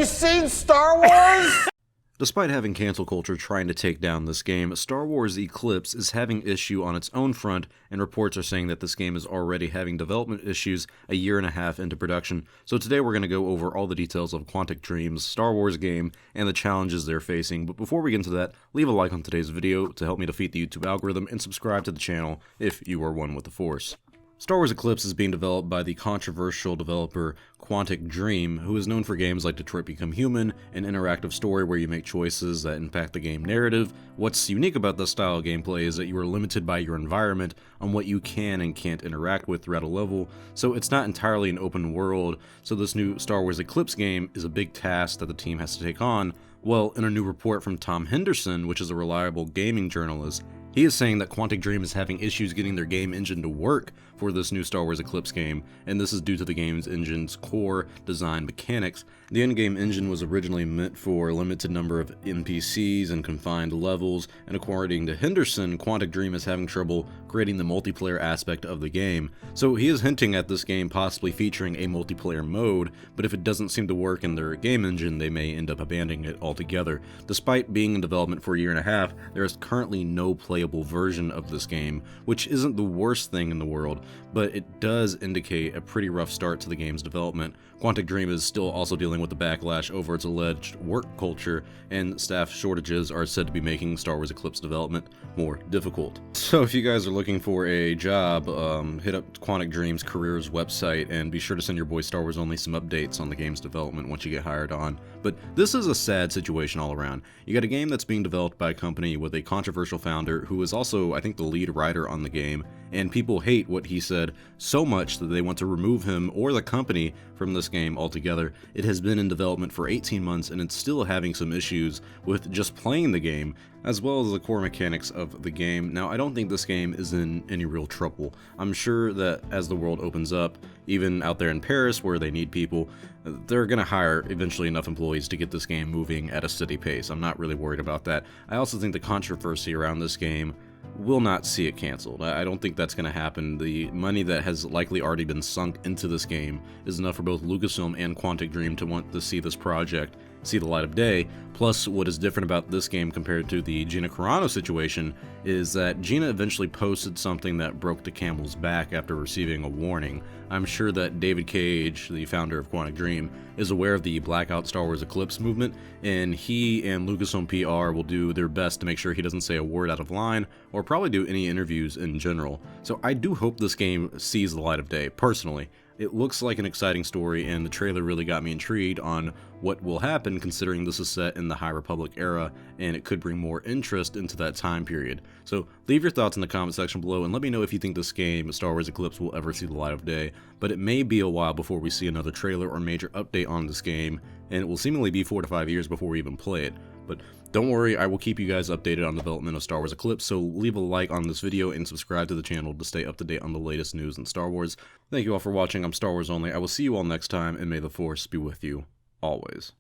you seen Star Wars? Despite having cancel culture trying to take down this game, Star Wars Eclipse is having issue on its own front, and reports are saying that this game is already having development issues a year and a half into production. So today we're going to go over all the details of Quantic Dream's Star Wars game and the challenges they're facing. But before we get into that, leave a like on today's video to help me defeat the YouTube algorithm, and subscribe to the channel if you are one with the Force. Star Wars Eclipse is being developed by the controversial developer Quantic Dream, who is known for games like Detroit Become Human, an interactive story where you make choices that impact the game narrative. What's unique about this style of gameplay is that you are limited by your environment on what you can and can't interact with throughout a level, so it's not entirely an open world. So this new Star Wars Eclipse game is a big task that the team has to take on. Well, in a new report from Tom Henderson, which is a reliable gaming journalist, he is saying that Quantic Dream is having issues getting their game engine to work for this new Star Wars Eclipse game, and this is due to the game's engine's core design mechanics. The in-game engine was originally meant for a limited number of NPCs and confined levels, and according to Henderson, Quantic Dream is having trouble creating the multiplayer aspect of the game. So he is hinting at this game possibly featuring a multiplayer mode, but if it doesn't seem to work in their game engine, they may end up abandoning it altogether. Despite being in development for a year and a half, there is currently no playable version of this game, which isn't the worst thing in the world, but it does indicate a pretty rough start to the game's development. Quantic Dream is still also dealing with the backlash over its alleged work culture, and staff shortages are said to be making Star Wars Eclipse development more difficult. So if you guys are looking for a job, hit up Quantic Dream's careers website and be sure to send your boy Star Wars Only some updates on the game's development once you get hired on. But this is a sad situation all around. You got a game that's being developed by a company with a controversial founder who is also, I think, the lead writer on the game, and people hate what he said so much that they want to remove him or the company from this game altogether. It has been in development for 18 months and it's still having some issues with just playing the game, as well as the core mechanics of the game. Now, I don't think this game is in any real trouble. I'm sure that as the world opens up, even out there in Paris where they need people, they're going to hire eventually enough employees to get this game moving at a steady pace. I'm not really worried about that. I also think the controversy around this game will not see it canceled. I don't think that's going to happen. The money that has likely already been sunk into this game is enough for both Lucasfilm and Quantic Dream to want to see this project see the light of day. Plus, what is different about this game compared to the Gina Carano situation is that Gina eventually posted something that broke the camel's back after receiving a warning. I'm sure that David Cage, the founder of Quantic Dream, is aware of the Blackout Star Wars Eclipse movement, and he and Lucasfilm PR will do their best to make sure he doesn't say a word out of line, or probably do any interviews in general. So I do hope this game sees the light of day, personally. It looks like an exciting story, and the trailer really got me intrigued on what will happen considering this is set in the High Republic era, and it could bring more interest into that time period. So leave your thoughts in the comment section below and let me know if you think this game, Star Wars Eclipse, will ever see the light of day. But it may be a while before we see another trailer or major update on this game, and it will seemingly be 4 to 5 years before we even play it. But don't worry, I will keep you guys updated on the development of Star Wars Eclipse, so leave a like on this video and subscribe to the channel to stay up to date on the latest news in Star Wars. Thank you all for watching. I'm Star Wars Only. I will see you all next time, and may the Force be with you always.